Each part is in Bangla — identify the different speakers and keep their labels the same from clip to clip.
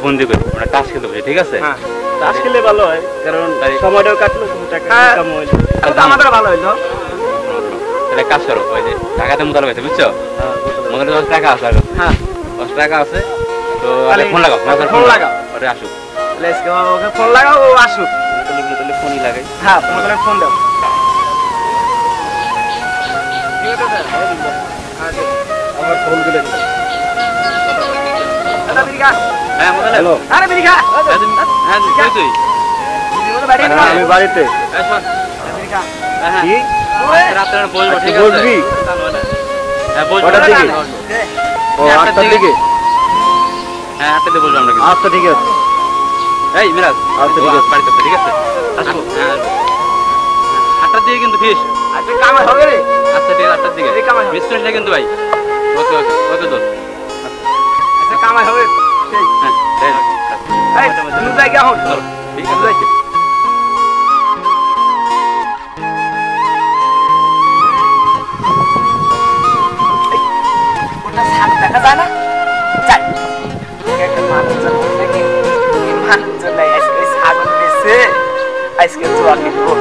Speaker 1: ফোন দিয়ে করি আমরা তাস খেলতে বসে ঠিক আছে
Speaker 2: হ্যাঁ তাস খেললে ভালো হয় কারণ সময়টাও কাটলো টাকা ইনকাম হইলো আমাদের ভালো হইলো
Speaker 1: তাহলে কাজ করো ওই যে টাকাতে মোতালে গেছে বুঝছো মোতালে 10 টাকা আছে
Speaker 2: হ্যাঁ
Speaker 1: 10 টাকা আছে তো ফোন লাগাও ওরে আসুক
Speaker 2: লেটস গো ওকে ফোন লাগাও ও আসুক
Speaker 1: তাহলে ফোনই লাগাই
Speaker 2: হ্যাঁ ফোন দাও আমার ফোন দিলেন দাদা বিরিকা
Speaker 1: হ্যাঁ মোতালে
Speaker 2: আরে বিরিকা
Speaker 1: হ্যাঁ তুই তুই
Speaker 2: আমি বাড়িতে
Speaker 1: এই শোন
Speaker 2: বিরিকা
Speaker 1: হ্যাঁ
Speaker 2: কি
Speaker 1: রাতে বলবো ঠিক আছে
Speaker 2: বলবি
Speaker 1: হ্যাঁ বলবো
Speaker 2: কটার দিকে ও 8টার দিকে
Speaker 1: হ্যাঁ 8টাতে বলবো আমরা
Speaker 2: আচ্ছা ঠিক আছে
Speaker 1: এই মিরাজ
Speaker 2: আচ্ছা ঠিক আছে
Speaker 1: বাড়িতে ঠিক আছে আসবো হ্যাঁ 8টার দিকে কিন্তু ফিস
Speaker 2: আজকে কামাই হবে রে
Speaker 1: আচ্ছা ঠিক আছে 8টার দিকে
Speaker 2: এই কামাই
Speaker 1: মিস করিস না কিন্তু ভাই ওকে ওকে ওকে তো
Speaker 2: আচ্ছা কামাই হবে
Speaker 1: হ্যাঁ
Speaker 2: এই তুমি যাই গিয়া হন
Speaker 1: ঠিক আছে
Speaker 2: ওটা ছাগ দেখা যায় না যাই একটা মানুষজন দেখি এই মানুষজন আজকে ছাগল বেছে আজকে জোয়া কিনবো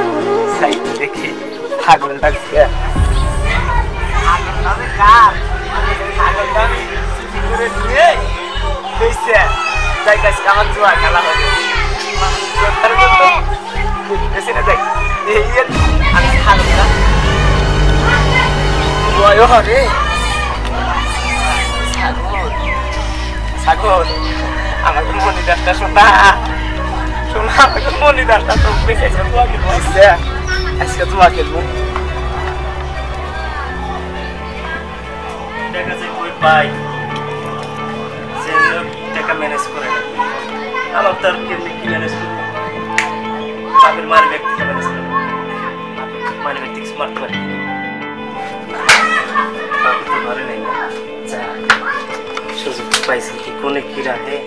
Speaker 2: সাই দেখি ছাগলটা ছাগলটা কার ছাগলটা চুরি করে নিয়ে বেছে যাই আজকে আমার জোয়া খেলা হবে বেশি না যাই এই আমি ছাগলটা জোয়াও হবে ছাগল আমার মনিদারটা শোনা আমার মনিদারটা তো বেঁচে জোয়া খেলবো আজকে জোয়া খেলবো টাকা যে কই পাই সে টাকা ম্যানেজ করে না আমার তার কেমনি কি ম্যানেজ করবো বাপের মায়ের ব্যক্তিকে ম্যানেজ করে মায়ের ব্যক্তিকে মারতে পারি বাপের তো ঘরে নেই না সুযোগ পাইছি কি কোনে কি রাখে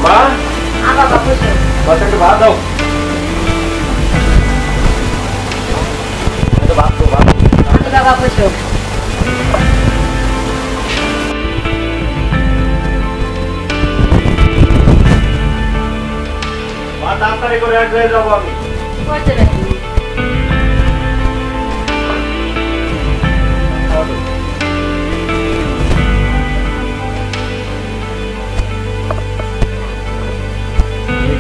Speaker 2: মা
Speaker 3: আবার বাপু সব
Speaker 2: বাচ্চা একটু ভাত দাও ভাত দাও ভাত
Speaker 3: আবার বাপু সব
Speaker 2: তাড়াতাড়ি করে এক হয়ে যাবো আমি
Speaker 3: কইতে রাখি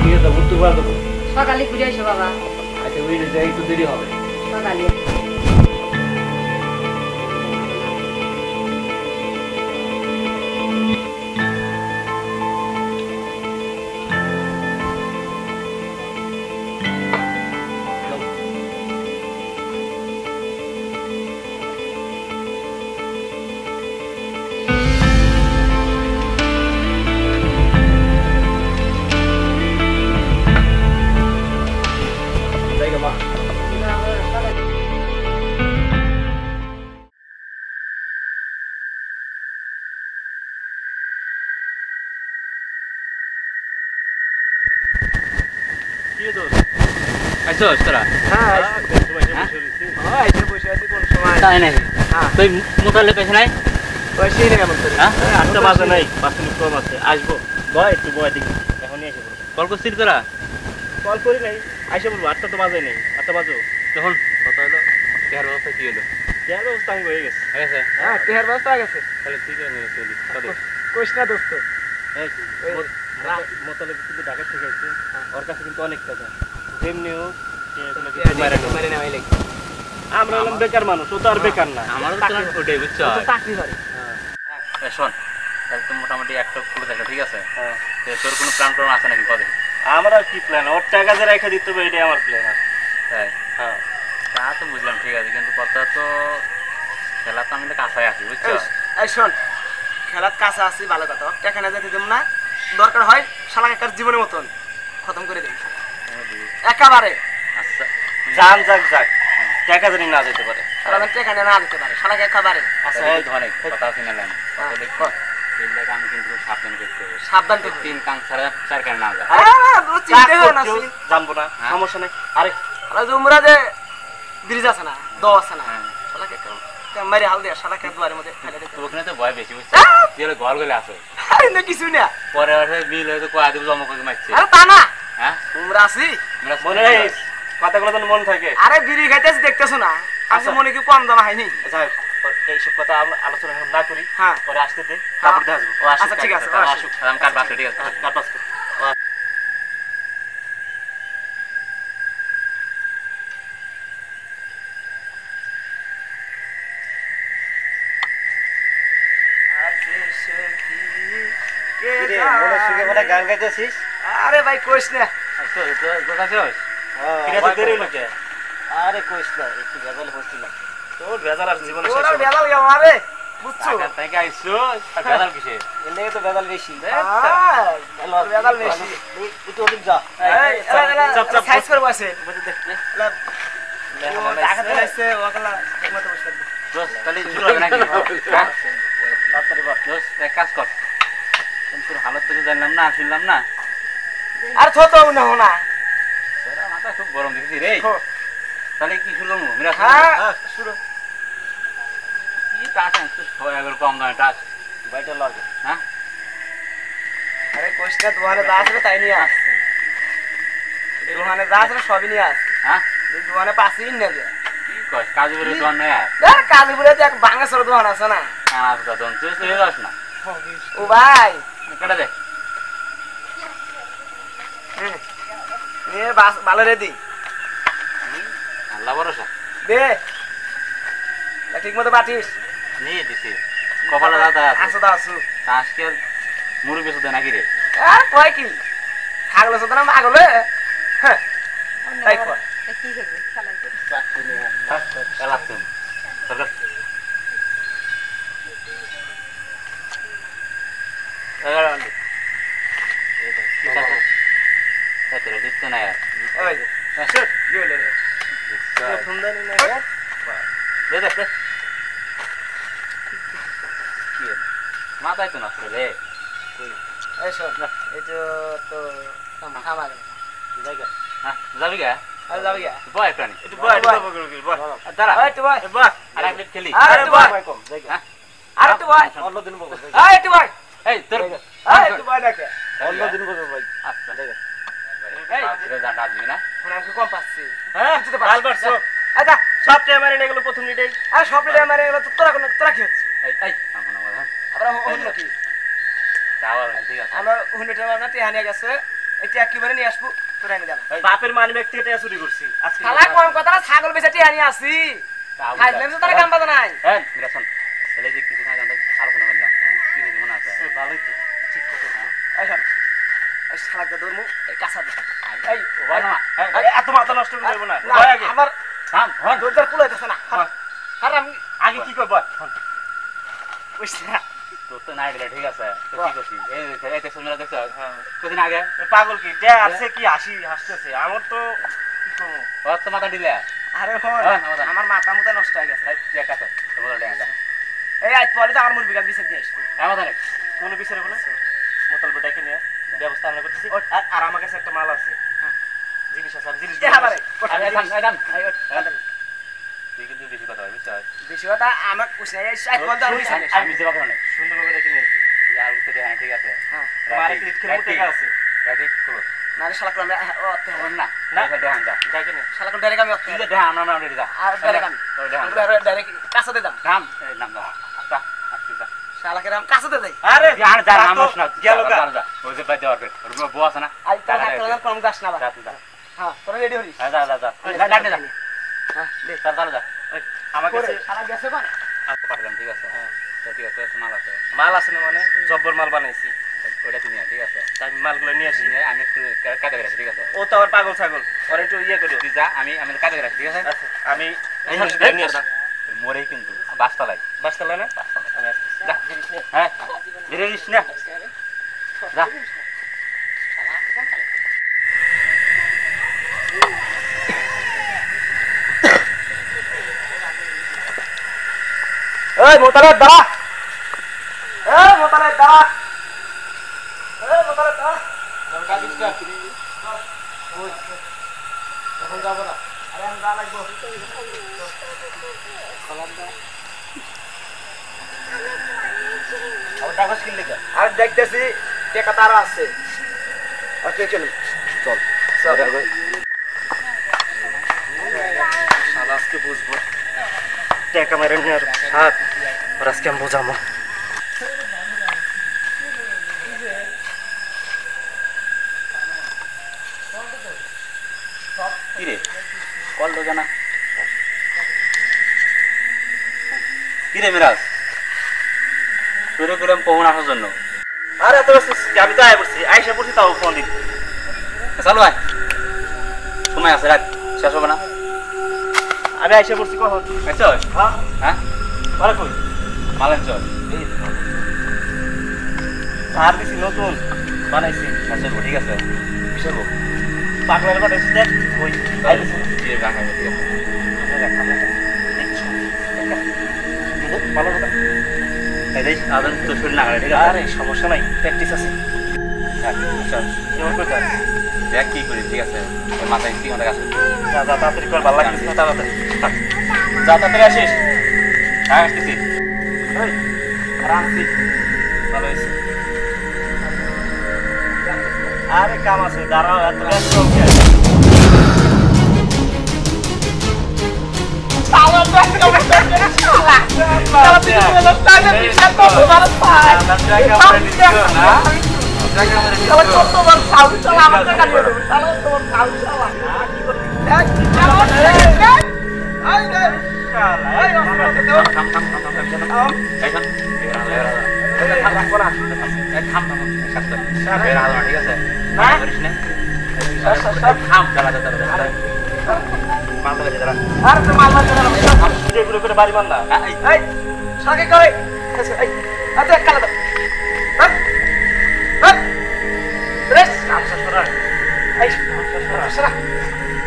Speaker 2: ঠিক আছে বুঝতে পারবো
Speaker 3: সকালে ঘুরে এসো বাবা
Speaker 2: আচ্ছা ওই যাই একটু দেরি হবে
Speaker 3: সকালে
Speaker 1: আইসোস তোরা
Speaker 2: হ্যাঁ এসে বসে আছি কোন সময়
Speaker 1: তাই নাকি তুই মোতালে পেছ নাই
Speaker 2: বসেই নেই এমন করে
Speaker 1: হ্যাঁ
Speaker 2: 8টা বাজে নাই 5 মিনিট কম আছে আসবো বয় একটু বয় দেখি এখনই এসে পড়বো
Speaker 1: কল করছিস তোরা
Speaker 2: কল করি নাই আইসে বলবো 8টা তো বাজে নেই 8টা বাজো
Speaker 1: তখন কথা হলো কেয়ার ব্যবস্থা কি হলো
Speaker 2: কেয়ার ব্যবস্থা আমি হয়ে গেছে
Speaker 1: হয়ে গেছে
Speaker 2: হ্যাঁ কেয়ার ব্যবস্থা হয়ে গেছে
Speaker 1: তাহলে ঠিক আছে চলি
Speaker 2: কইস না দোস্ত মোতালে কিন্তু ঢাকা থেকে আসছে ওর কাছে কিন্তু অনেক টাকা যেমনি হোক আমরা হলাম বেকার মানুষ ও তো আর বেকার না
Speaker 1: আমারও তো ওটাই বুঝছো
Speaker 2: চাকরি করে
Speaker 1: শোন তাহলে তো মোটামুটি একটা খুলে থাকলো ঠিক আছে তোর কোনো প্ল্যান ট্যান আছে নাকি কদিন
Speaker 2: আমার আর কি প্ল্যান ওর টাকা যে রেখে দিতে হবে এটাই আমার প্ল্যান আছে
Speaker 1: তাই
Speaker 2: হ্যাঁ
Speaker 1: তা তো বুঝলাম ঠিক আছে কিন্তু কথা তো খেলা তো আমি তো কাছাই আছি বুঝছো
Speaker 2: এই শোন খেলার কাছে আসি ভালো কথা টাকা না যেতে দেব না দরকার হয় শালাকে কার জীবনের মতন খতম করে দেব একেবারে
Speaker 1: আচ্ছা
Speaker 2: জান যাক যাক টাকা জানি না যেতে পারে
Speaker 4: টাকা না যেতে পারে শালাকে একেবারে
Speaker 1: আচ্ছা এই ধরে কথা আছে না এই লাগে আমি কিন্তু খুব সাবধান করতে হবে
Speaker 2: সাবধান তো
Speaker 1: তিন কান ছাড়া চার কান না যায়
Speaker 2: চিন্তা হয় না জানবো না সমস্যা নেই আরে তোমরা যে ব্রিজ আছে না দ আছে না শালাকে মারি হাল দিয়া শালাকে দুয়ারের মধ্যে ফেলে দিতে
Speaker 1: ওখানে তো ভয় বেশি বুঝছিস তুই হলো ঘর গলে আসো
Speaker 2: আরে না কিছু না
Speaker 1: পরে বিল হয়তো কয়া দিব জমা করে মারছে
Speaker 2: আরে তা না
Speaker 1: হ্যাঁ
Speaker 2: তোমরা আছি
Speaker 1: মনে
Speaker 2: কথাগুলো তো মন থাকে আরে বিড়ি খাইতেছি দেখতেছো না আজকে মনে কি কম দাম হয়নি যাই এইসব কথা আলোচনা না করি হ্যাঁ পরে আসতে দে তারপর দিয়ে আসবো আচ্ছা ঠিক আছে
Speaker 1: আসুক আমি কাট বাসে ঠিক আছে
Speaker 2: কাট বাস গান গাইতেছিস আরে ভাই কইস না আরে কইস না একটু ভেজাল হচ্ছিল তোর ভেজাল আর জীবনে শেষ হবে ভেজাল কেমন আরে বুঝছো
Speaker 1: তাই আইছো বেদাল কিসে
Speaker 2: এর লাগে তো ভেজাল বেশি ভেজাল বেশি একটু ওদিক যা চাপ চাপ সাইজ করে বসে বুঝতে দেখ টাকা দিলাইছে ওকলা একমাত্র বসে
Speaker 1: দোস্ত তাহলে শুরু হবে নাকি
Speaker 2: তাড়াতাড়ি বল
Speaker 1: দোস্ত এক কাজ কর তোর হালত তো জানলাম না শুনলাম না
Speaker 2: আর ছোট না হোনা
Speaker 1: তোরা মাথা খুব গরম দেখছি রে তাহলে কি শুরু করবো মিরা
Speaker 2: হ্যাঁ শুরু
Speaker 1: কি টাকা তো এবার কম দামে টাকা
Speaker 2: বাইটা লাগে
Speaker 1: হ্যাঁ
Speaker 2: আরে কোশটা দোকানে যা আছে তাই নিয়ে আস দোকানে যা আছে সবই নিয়ে আস
Speaker 1: হ্যাঁ
Speaker 2: এই দোকানে পাশেই নিয়ে যা
Speaker 1: কি কয় কাজুবুরের দোকান নাই আর
Speaker 2: আর কাজীপুরে তো এক বাঙ্গাসর দোকান আছে না
Speaker 1: হ্যাঁ তো দোকান তুই তো যাস না
Speaker 2: ও ভাই
Speaker 1: কেটে দে
Speaker 2: নিয়ে ভালো রেডি
Speaker 1: আল্লাহ ভরসা
Speaker 2: দে ঠিক মতো বাটিস
Speaker 1: নিয়ে দিছি কপালে দাদা
Speaker 2: আসো দা আসো
Speaker 1: আজকে মুড়ি বেশি দেয় নাকি রে
Speaker 2: আর কয় কি ছাগল সাথে না মাগলে হ্যাঁ তাই কয়
Speaker 3: কি করবে চালাই
Speaker 1: এলাচ্ছেন সরকার দিচ্ছে না
Speaker 2: ওই কি হলো ফুমদানি না
Speaker 1: মাথায় তো নষ্ট রে
Speaker 2: এই শোন এই তো থামা গেল
Speaker 1: হ্যাঁ যাবি গা
Speaker 2: আর যাবি গা
Speaker 1: বয় একটা নি
Speaker 2: একটু বয়
Speaker 1: দাঁড়া
Speaker 2: এই তো বয়
Speaker 1: আর এক মিনিট খেলি
Speaker 2: আরে বয় আর একটু বয়
Speaker 4: অন্যদিন বলবো
Speaker 2: এই একটু বয়
Speaker 1: এই তোর
Speaker 2: এই একটু বয় দেখে
Speaker 4: অন্যদিন বলবো ভাই
Speaker 1: আচ্ছা এই রে জানা দিবি না
Speaker 2: এখন আমাকে কম পাচ্ছি
Speaker 4: হ্যাঁ
Speaker 2: কিছু তো পাচ্ছি
Speaker 4: বাল বাড়ছো
Speaker 2: আচ্ছা
Speaker 4: সব টাইমারে নিয়ে গেল প্রথম নিটাই
Speaker 2: আর সব লিডার মারে গেল তোরা কি হচ্ছে
Speaker 1: এই এখন আমার হ্যাঁ
Speaker 2: আমরা অন্য কি
Speaker 1: যাওয়ার ঠিক আছে
Speaker 2: আমরা হুন্ডেটার মারনা টিহানিয়া গেছে এটা একেবারে নিয়ে আসবো তোরা এনে দেব
Speaker 4: বাপের মানি ব্যাগ থেকে টাকা চুরি করছি আজকে
Speaker 2: শালা কম কথা না ছাগল বেচে টিহানিয়া আসি খাইলাম তো তারা কাম পাতা নাই
Speaker 1: এই মিরাসন তাহলে যে কিছু না জানতে আলোচনা করলাম কি হইছে মনে আছে
Speaker 4: ভালোই তো ঠিক কথা
Speaker 2: এই শোন এই শালাকে ধরমু এই কাঁচা দে এই
Speaker 1: ওই না
Speaker 4: এই এত মাথা নষ্ট করে দেব না
Speaker 2: না,
Speaker 4: ভয় আগে
Speaker 2: আমার
Speaker 1: থাম হন
Speaker 2: দরজার কুলাইতেছে না আর আমি
Speaker 4: আগে কি করব
Speaker 2: বুঝছি না
Speaker 1: তোর তো নাই দিলে ঠিক আছে তো কি করছিস এই এই দেখছ মেলা দেখছ কদিন আগে
Speaker 4: পাগল কি তে আছে কি হাসতেছে আমার তো কি করব
Speaker 1: ওর তো মাথা দিলে
Speaker 2: আরে হন আমার মাথা মুতা নষ্ট হয়ে গেছে
Speaker 1: দেখ আছে তোমার দেখা
Speaker 2: এই আজ পরে তো আমার মুরগি গাছ বিছে দিয়ে আসবো
Speaker 1: এমন দেখ
Speaker 4: কোন বিচারে বলে মোতাল বেটাকে নিয়ে ব্যবস্থা আমরা করতেছি আর আমার কাছে একটা মাল আছে জিনিস আছে জিনিস
Speaker 2: কে হাবারে
Speaker 1: আরে থাম এই থাম
Speaker 2: এই
Speaker 1: তুই কিন্তু বেশি কথা বলছিস
Speaker 2: বেশি কথা আমার কুছ নাই আজ পরে
Speaker 1: আমি যে কথা নাই
Speaker 4: সুন্দর করে রেখে নিয়ে আসবি
Speaker 1: ইয়ার উঠতে দেখা ঠিক আছে
Speaker 2: হ্যাঁ
Speaker 4: তোমার কি খেলতে টাকা আছে
Speaker 1: রাইট ক্লোজ
Speaker 2: না রে শালা আমরা ও অতে
Speaker 1: হবে না
Speaker 4: না।
Speaker 1: না দেখা যা
Speaker 4: ডাকে নিয়ে
Speaker 2: শালা কোন ডাইরেক্ট আমি অতে
Speaker 1: তুই যে দেখা আমরা অলরেডি যা
Speaker 2: আর ডাইরেক্ট আমি
Speaker 1: দেখা
Speaker 2: আমরা ডাইরেক্ট কাছে দে দাম
Speaker 1: নাম এই নাম যা আচ্ছা আচ্ছা
Speaker 2: শালা কে রাম কাছে দে দেই
Speaker 4: আরে
Speaker 1: আর যা নাম না
Speaker 4: গেল গা
Speaker 1: যা ওই যে বাইতে ওর ওর বউ আছে না
Speaker 2: আজ তো হাত কম গাছ না বা
Speaker 1: যা তুই যা
Speaker 2: হ্যাঁ তোরা রেডি হরিস
Speaker 1: যা যা যা যা যা
Speaker 2: হ্যাঁ দে
Speaker 1: যা যা
Speaker 4: ওই আমার কাছে
Speaker 2: শালা গেছে কোন
Speaker 1: আচ্ছা পারলাম ঠিক আছে হ্যাঁ তো ঠিক আছে মাল আছে
Speaker 4: মাল আছে না মানে জব্বর মাল বানাইছি
Speaker 1: ওটা কিনে ঠিক আছে
Speaker 4: তাই আমি মালগুলো নিয়ে আসি
Speaker 1: আমি একটু কাটে রাখি ঠিক আছে
Speaker 4: ও তো আবার পাগল ছাগল ওর একটু ইয়ে করিও
Speaker 1: তুই যা আমি আমি কাটে রাখি ঠিক আছে
Speaker 4: আচ্ছা আমি নিয়ে আসি
Speaker 1: মরেই কিন্তু বাসতলায়
Speaker 4: বাসতলা না আমি আসছি
Speaker 1: যা হ্যাঁ ধীরে দিস না যা
Speaker 2: এই মোতালে দাঁড়া
Speaker 4: মোতালে দাঁড়া মোতালে দাঁড়া এখন যাবো না আরে আমি যা লাগবো কাগজ কিনলে আর দেখতেছি টাকা তারা আছে আচ্ছা চলুন চল আজকে বুঝবো টাকা মেরে নেওয়ার হাত আজকে আমি বোঝাবো
Speaker 1: কিরে কল তো জানা কিরে মিরাজ তোরে করলাম কখন আসার জন্য
Speaker 4: আরে এত আমি তো আইসা পড়ছি তাও ফোন দিন
Speaker 1: চালু আয় সময় আছে রাখ শেষ হবে না
Speaker 4: আমি আইসা পড়ছি কখন
Speaker 1: চল
Speaker 4: হ্যাঁ
Speaker 1: হ্যাঁ
Speaker 4: ভালো কই
Speaker 1: মালেন চল
Speaker 4: আর দিছি নতুন বানাইছি
Speaker 1: আচ্ছা ঠিক আছে বিষয়
Speaker 4: পাগলের বানাইছি দেখ ওই আইছি
Speaker 1: রাখা ঠিক আছে
Speaker 4: ভালো কথা
Speaker 1: এই আদন তো শরীর না ঠিক আছে
Speaker 4: আরে সমস্যা নাই প্র্যাকটিস আছে
Speaker 1: দেখ কি করি ঠিক আছে মাথায় কি আমাদের কাছে
Speaker 4: যা যা তাড়াতাড়ি কর ভালো লাগছে তাড়াতাড়ি
Speaker 1: যা তাড়াতাড়ি আসিস হ্যাঁ আসতেছি
Speaker 4: রাখছি ভালো হয়েছে আরে কাম আছে দাঁড়াও এত ব্যস্ত
Speaker 1: ঠিক আছে
Speaker 4: যেগুলো করে বাড়ি মার না সাকে করে আচ্ছা কালা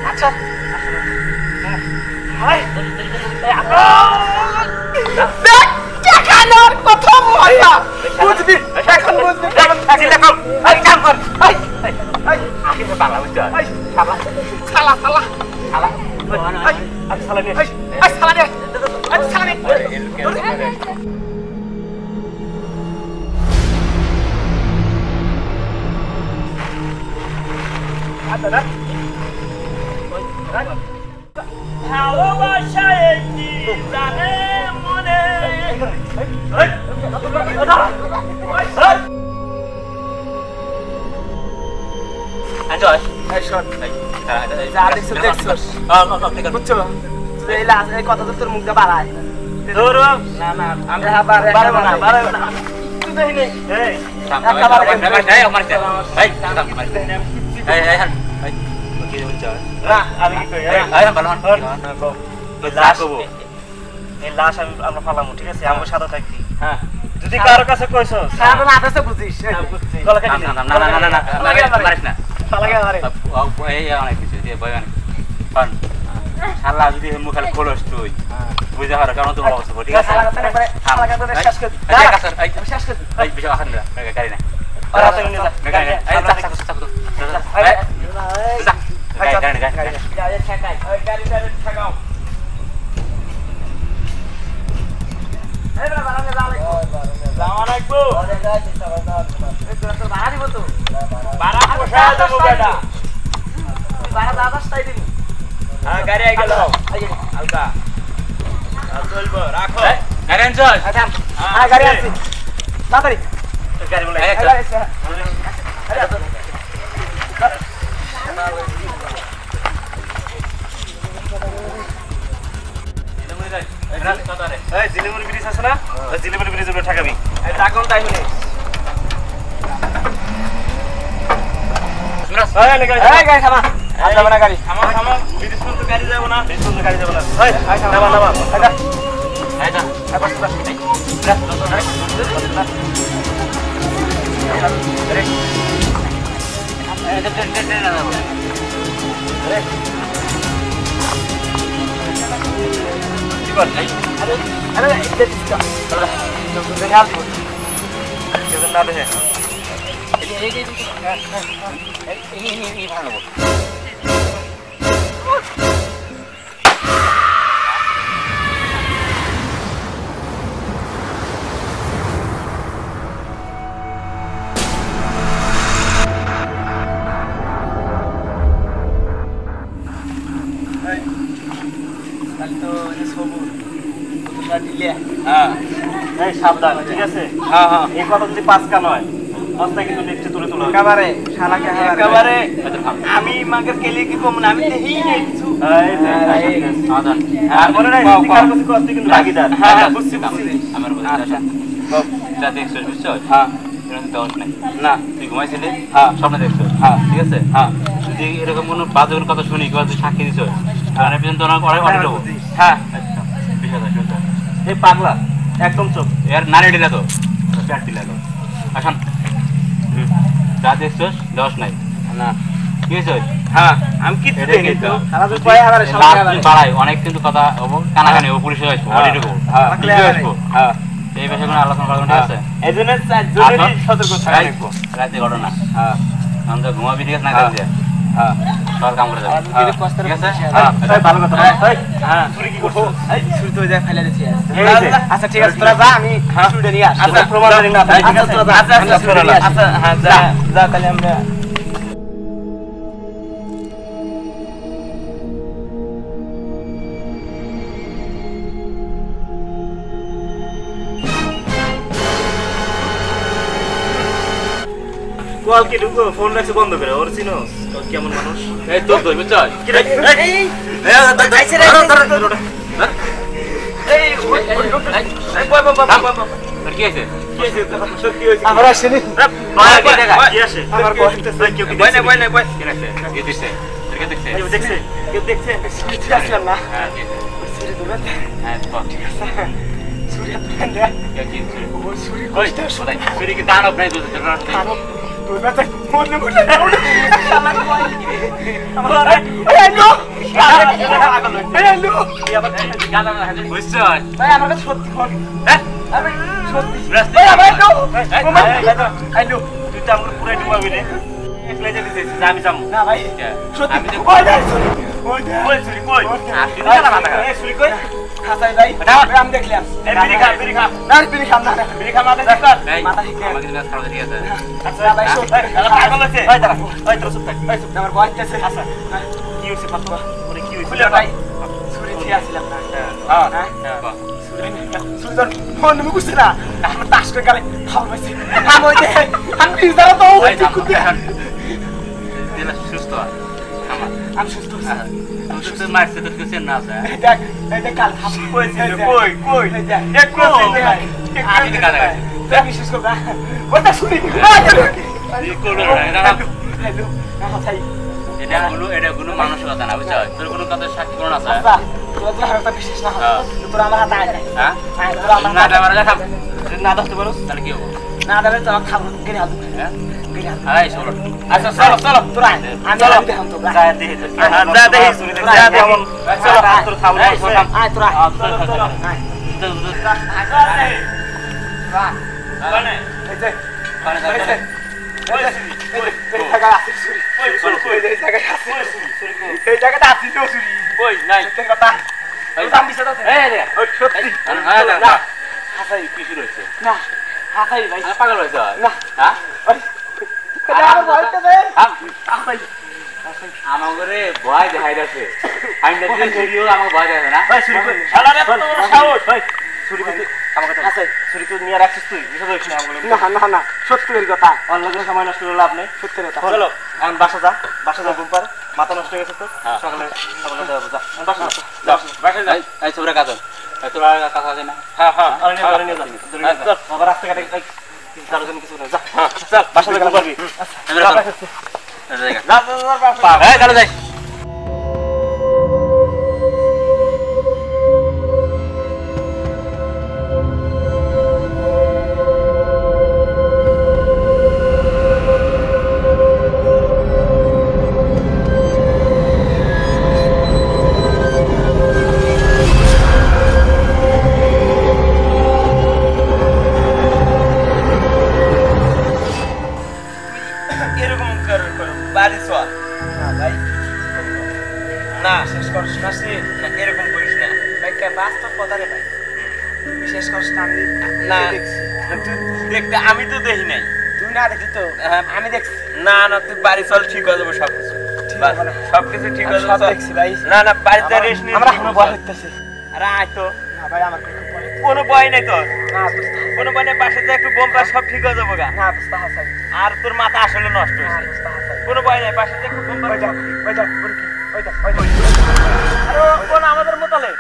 Speaker 4: আচ্ছা কথা বুঝবি এখন বুঝবি কেমন থাকিলে কম
Speaker 1: বাংলা বুঝতে
Speaker 4: সালা সালা সালা সালা নিয়ে সালা নিয়ে সালা নিয়ে ভালোবাসা একটি জানে মনে কথা তো তোর মুখটা বাড়ায় না না আমি বাড়াবো না বাড়াবো না আমি কি করি লাশ আমরা ফালামু ঠিক আছে আমার সাথে থাকবি যদি কারো কাছে কইছো বুঝিস
Speaker 1: শালা যদি মুখাল খোলস তুই বুঝে হার কারণ তোমার অবস্থা ঠিক আছে গাড়ি না
Speaker 4: গাড়ি আই গেল হালকা চলবো রাখো
Speaker 1: গাড়ি আনছস
Speaker 4: হ্যাঁ গাড়ি আছে তাড়াতাড়ি গাড়ি বলে এই জিলিমুর ব্রিজ আছে না ওই জিলিমুর ব্রিজ উপরে ঠাকাবি এই টাকন টাইম নেই এই গাড়ি থামা আর যাবে না গাড়ি থামা থামা ব্রিজ পর্যন্ত গাড়ি যাবে না ব্রিজ পর্যন্ত গাড়ি যাবে না এই নামা নামা আচ্ছা আচ্ছা বস বস
Speaker 2: না দেখে
Speaker 1: ভালো
Speaker 2: এই সাবধান ঠিক আছে এই কথা যদি পাঁচকা নয় পাঁচটা কিন্তু দেখতে তুলে তুলে
Speaker 4: একেবারে শালাকে একেবারে আমি মাকে কেলে কি কম না আমি দেই নেই কিছু
Speaker 1: সাবধান
Speaker 2: আর মনে নাই কার কাছে কষ্ট কিন্তু ভাগিদার
Speaker 4: হ্যাঁ বুঝছি
Speaker 1: আমার বলে যা দেখছো বুঝছো এরকম দোষ নাই
Speaker 4: না
Speaker 1: তুই ঘুমাইছিলি
Speaker 4: স্বপ্ন দেখছো
Speaker 1: ঠিক আছে যদি এরকম কোনো বাজে কোনো কথা শুনি কিংবা তুই সাক্ষী দিছো তাহলে পর্যন্ত অনেক দেবো
Speaker 4: হ্যাঁ
Speaker 2: এই পাগলা একদম চোখ
Speaker 1: এর নারী দিলা তো প্যাট দিলা তো আসান যা দেখছো দোষ নাই
Speaker 4: না
Speaker 1: কি হয়েছে
Speaker 4: হ্যাঁ আমি কি
Speaker 1: এটাই কিন্তু
Speaker 4: সারাদিন পরে আবার
Speaker 1: বাড়াই অনেক কিন্তু কথা হবো কানাকানি হবো পুলিশে আসবো অডিটবো আসবো এই বিষয়ে কোনো আলোচনা করা ঠিক আছে
Speaker 4: এই জন্য চারজনেরই সতর্ক থাকা লাগবে
Speaker 1: রাতে ঘটনা আমরা ঘুমাবি ঠিক আছে না কাজ সর কাম করে যাবে ঠিক আছে
Speaker 2: ভালো কথা হ্যাঁ চুরি কি করছো
Speaker 4: চুরি তো যা ফেলে দিছি
Speaker 2: আচ্ছা ঠিক আছে তোরা যা আমি চুরিটা নিয়ে আসছি
Speaker 4: আচ্ছা
Speaker 2: প্রমাণ জানি না ঠিক আছে
Speaker 4: আচ্ছা হ্যাঁ যা যা তাহলে আমরা
Speaker 2: কল কি ঢুকো ফোন রাখছে বন্ধ করে ওর চিনোস কেমন মানুষ
Speaker 1: এই তোর দই বুঝছস
Speaker 2: কি রে এই
Speaker 4: আইছে রে এই
Speaker 1: তোর কি হয়েছে
Speaker 2: সত্যি হইছে
Speaker 4: আমরা আসেনি
Speaker 2: নয়া কি দেখা কি আসে আমার বয়সটা সই কেউ কি দেখছে
Speaker 4: বয়
Speaker 1: কি লাগছে কি দিছে তোর কি দেখছে
Speaker 2: কেউ দেখছে কেউ দেখছে
Speaker 4: ঠিক আছে না
Speaker 1: হ্যাঁ ঠিক আছে
Speaker 4: চুরি দূরে
Speaker 1: হ্যাঁ ঠিক আছে
Speaker 4: চুরি দূরে
Speaker 1: কি চুরি
Speaker 4: চুরি
Speaker 1: কই কোথায় চুরি কি দানব নাই তুই তোর
Speaker 4: দূরে মনে মনে
Speaker 1: বুঝছস
Speaker 4: ভাই আমার কাছে সত্যি ফোন
Speaker 1: হ্যাঁ
Speaker 4: আমি সত্যি
Speaker 1: রাস্তা
Speaker 4: ভাই আমার
Speaker 2: আইলো তুই তো আমরা পুরাই ডুবাবি রে একলা যেতে চাইছিস আমি যাবো
Speaker 4: না ভাই সত্যি
Speaker 1: আমি তো
Speaker 4: ওই দেখ ওই
Speaker 2: কই চুরি কই
Speaker 1: আসি না মাথা
Speaker 2: এই চুরি কই
Speaker 4: হাসাই ভাই আমি দেখলাম
Speaker 2: এই বিড়ি খা
Speaker 4: না বিড়ি খাম না
Speaker 2: বিড়ি খা মাথা দেখ কর
Speaker 1: এই
Speaker 4: মাথা ঠিক আছে।
Speaker 1: আমাকে দিনা খাওয়া ঠিক আছে
Speaker 2: আচ্ছা
Speaker 4: ভাই সত্যি
Speaker 2: পাগল আছে ওই দাঁড়া ওই তোর চুপ থাক ওই চুপ
Speaker 4: আমার বয়স আছে
Speaker 2: আচ্ছা কি হইছে পাতবা ওরে কি হইছে
Speaker 4: খুলে ভাই চুরি দিয়ে আসলাম না
Speaker 2: হ্যাঁ
Speaker 4: চুরি তো ফোন আমি বুঝছি না আমার তাস করে গেলে খাওয়া পাইছি আমি ওই দেখ আমি বিজারা তো ওই ঠিক করে
Speaker 1: দিনা সুস্থ আমার
Speaker 4: আমি সুস্থ
Speaker 1: তুই সুস্থ মারছে তো কিছু না আছে
Speaker 4: দেখ এই দেখ কাল খাম
Speaker 2: কইছি কই কই
Speaker 4: এক করে
Speaker 1: আমি তো কাজ করছি
Speaker 4: তুই বিশ্বাস কর না ওটা শুনি
Speaker 1: এই কোলো না
Speaker 4: হ্যালো হাসাই
Speaker 1: এটা কোনো মানুষের কথা না বুঝছো তোর কোনো কথা সাক্ষী কোন আছে
Speaker 4: আচ্ছা তোর তো হারটা বিশ্বাস না তোর আমার হাতে আয়
Speaker 1: হ্যাঁ
Speaker 4: তোর আমার
Speaker 1: না আমার কাছে
Speaker 2: না দেখতে পারোস
Speaker 1: তাহলে কি হবে
Speaker 4: না দেবে তো খাবো গেলে হাত
Speaker 1: হ্যাঁ
Speaker 4: গেলে হাত
Speaker 1: এই চলো
Speaker 4: আচ্ছা চলো তোর আয় আমি দেখাম তো
Speaker 2: যা দেখি যা দেখি শুনি যা দেখি চলো তোর খাবো
Speaker 4: আয় তোর আয় চলো আয়
Speaker 2: মানে
Speaker 4: এই যে
Speaker 1: পানি
Speaker 4: এই যে এই জায়গা আছে চুরি এই জায়গায় আছে এই জায়গাটা আছে তো চুরি
Speaker 1: কই নাই
Speaker 4: সত্যি কথা এই দাম দিছে তো
Speaker 1: এই রে
Speaker 4: ওই সত্যি
Speaker 1: না হাসাই কি শুরু হইছে
Speaker 4: না হাসাই ভাই
Speaker 1: পাগল হইছে
Speaker 4: না
Speaker 1: হ্যাঁ
Speaker 4: কেন আমার বলতে দে হাসাই
Speaker 1: আমাগরে ভয় দেখাই যাচ্ছে আমি দেখি ভিডিও আমাকে ভয় দেখাবে না
Speaker 2: ওই চুরি কই শালা রে তো সাহস ওই চুরি করতে আমাকে হাসাই চুরি করে নিয়ে রাখছিস তুই বিষয় হইছ না আমগুলো
Speaker 4: না না সত্যি কথা
Speaker 2: অন্যদের সময় নষ্ট করে লাভ নেই
Speaker 4: সত্যি কথা
Speaker 2: চলো এখন বাসা যা ঘুম পার মাথা নষ্ট হয়ে গেছে তো সকালে সকালে যাবো যা বাসা যা বাসা যা
Speaker 1: এই সবরে কাজ তোর কথা আছে না
Speaker 2: হ্যাঁ আরে নিয়ে যা আবার রাস্তাঘাটে কারো জন্য কিছু না যা চল বাসা যা ঘুম পারবি
Speaker 1: এই চলো যাই
Speaker 4: বাস্তব কথা রে ভাই বিশেষ কষ্ট আমি
Speaker 2: না
Speaker 4: দেখছি
Speaker 2: তুই দেখতে আমি তো দেখি নাই
Speaker 4: তুই না দেখলি তো আমি দেখছি
Speaker 2: না না তুই বাড়ি চল ঠিক হয়ে যাবে সবকিছু বাস, সবকিছু ঠিক হয়ে
Speaker 4: সব
Speaker 2: যাবে চল।
Speaker 4: দেখছি ভাই
Speaker 2: না না বাড়িতে রেস্ট নিয়ে
Speaker 4: আমরা
Speaker 2: ঠিক
Speaker 4: কোনো
Speaker 2: চল।
Speaker 4: ভয় হইতেছে
Speaker 2: আরে আয় তো
Speaker 4: না ভাই আমার কোনো ভয়
Speaker 2: কোনো ভয় নাই তোর
Speaker 4: না দোস্ত
Speaker 2: কোনো ভয় নাই পাশে যে একটু বোম পাস সব ঠিক হয়ে যাবে গা
Speaker 4: না দোস্ত হাসাই
Speaker 2: আর তোর মাথা আসলে নষ্ট
Speaker 4: না
Speaker 2: হয়েছে
Speaker 4: দোস্ত হাসাই
Speaker 2: কোনো ভয় নাই পাশে যে একটু বোম পাস
Speaker 4: ওই দেখ ওই
Speaker 2: আরে কোন আমাদের মোতালে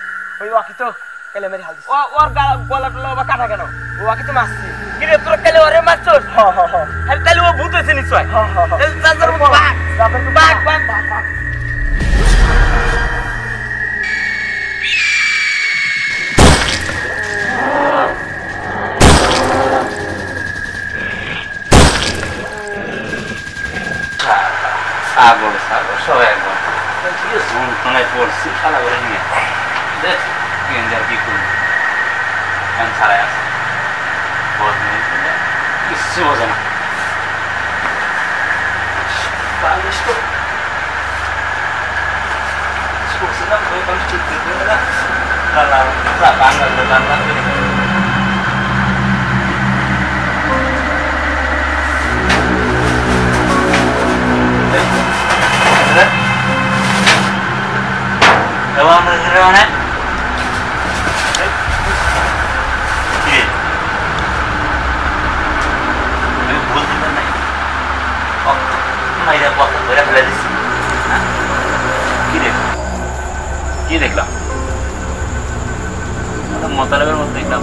Speaker 4: ওই ওয়াকি তো কেলে মেরে হাল দিছে
Speaker 2: ওর গলা টলা বা কাটা কেন
Speaker 4: ওয়াকি তো মারছি
Speaker 2: কিরে তোর কালে ওরে মারছস
Speaker 4: হ হ হ
Speaker 2: হ্যাঁ তাহলে ও ভূত হয়েছে নিশ্চয়
Speaker 4: হ হ হ
Speaker 2: তাহলে চাচার মতো বাঘ বাঘ বাঘ বাঘ
Speaker 1: সাগর সাগর সবাই একবার কোনায় পড়ছি সারা করে নিয়ে দেখ কি করবো ফ্যান ছাড়াই আছে কিচ্ছু বোঝে না মানে আমি ভুল দিতে নাই মাইরা পথ ধরে ফেলে দিচ্ছি কি দেখলাম মোতালেবের মধ্যে দেখলাম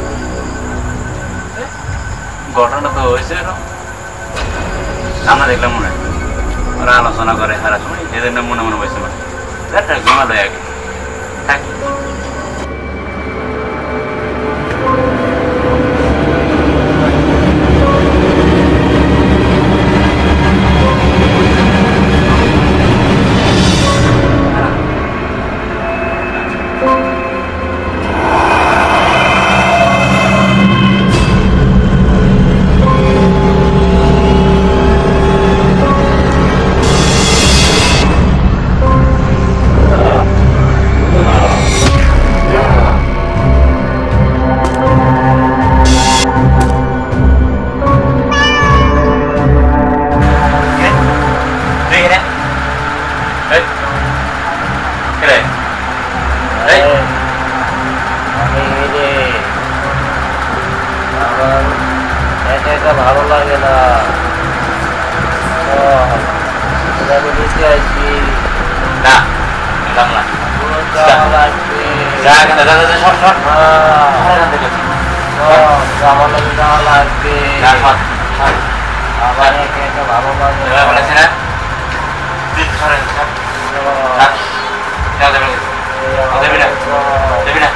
Speaker 1: ঘটনা তো হয়েছে আমরা দেখলাম মনে ওরা আলোচনা করে সারা সময় এদের মনে মনে বসে মানে ঘুমালো আগে থাক
Speaker 5: ভালো লাগে না নিতে আসছি
Speaker 1: না জানলা
Speaker 5: লাগবে আমার লাগে যাওয়া লাগবে আবার একে একে ভালো লাগে
Speaker 1: বলেছে না দেবি না দেবি না দেবি না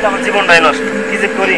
Speaker 2: আমার জীবনটাই নষ্ট কি যে করি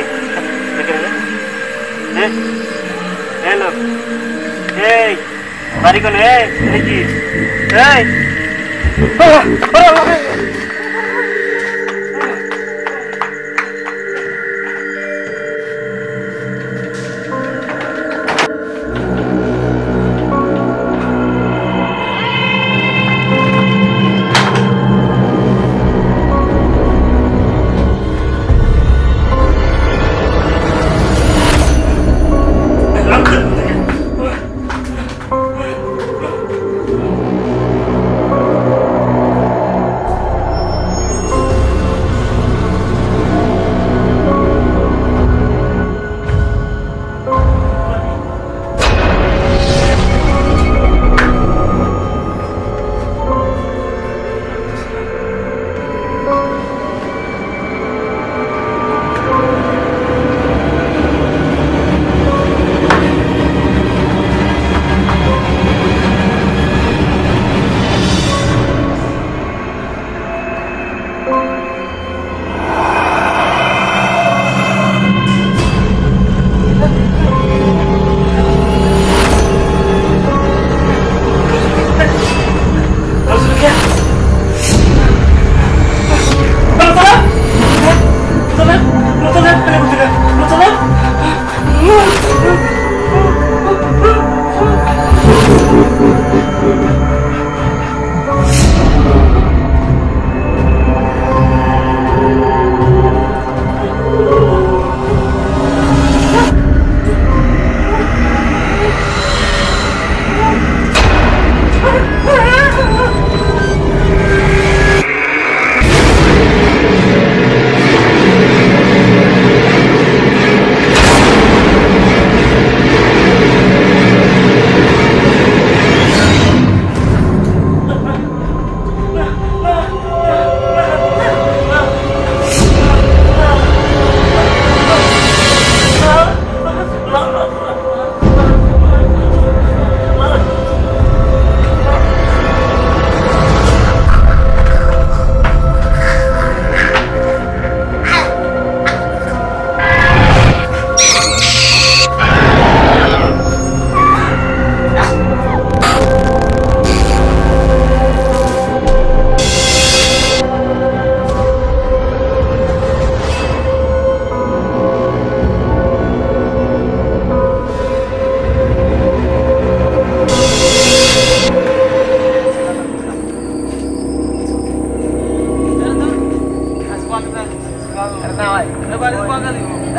Speaker 2: এই বাড়ি কোন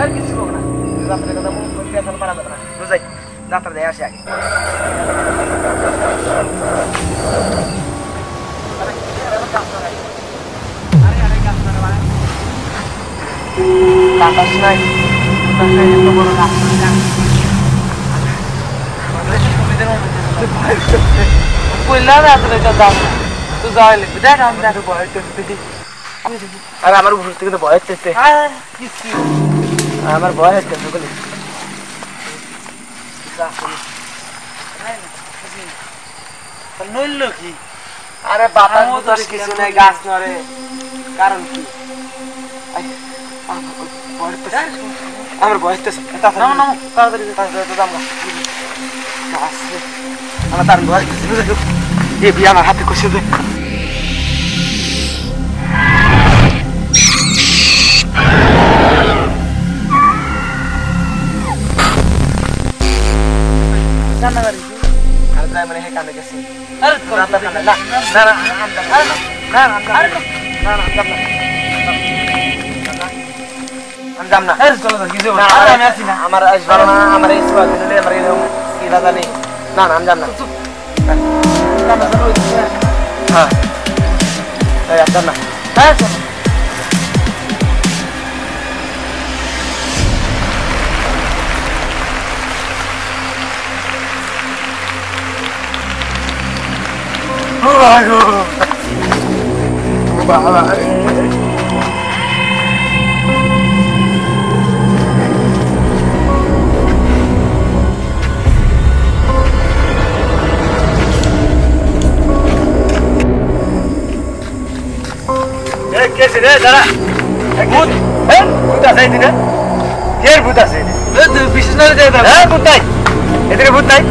Speaker 2: কি
Speaker 4: যাত্রা দেয় আসে আগে আকাশ নাই এত বড় আর আমার উপর থেকে তো ভয় হচ্ছে আমার ভয় হচ্ছে
Speaker 2: নইল কি
Speaker 4: আরে বাতাস কিছু নাই গাছ নড়ে কারণ কি আমার ভয় হচ্ছে তাড়াতাড়ি আমার তার ভয় এ বিয়ে আমার হাতে কষে দে মানে হে কানে গেছে আরে না না না আমদাম না আরে চলো কিছু না আমি আছি না আমার আসবাল না আমার এই সুয়া দিলে আমার এই কি দাদা নেই না না আমদাম না হ্যাঁ এই আমদাম না হ্যাঁ
Speaker 2: कैसे रे दादा भूत हैं भूत আছে এদিকে কে ভূত আছে বিশেষ না যায় হ্যাঁ ভূত নাই এদিকে ভূত নাই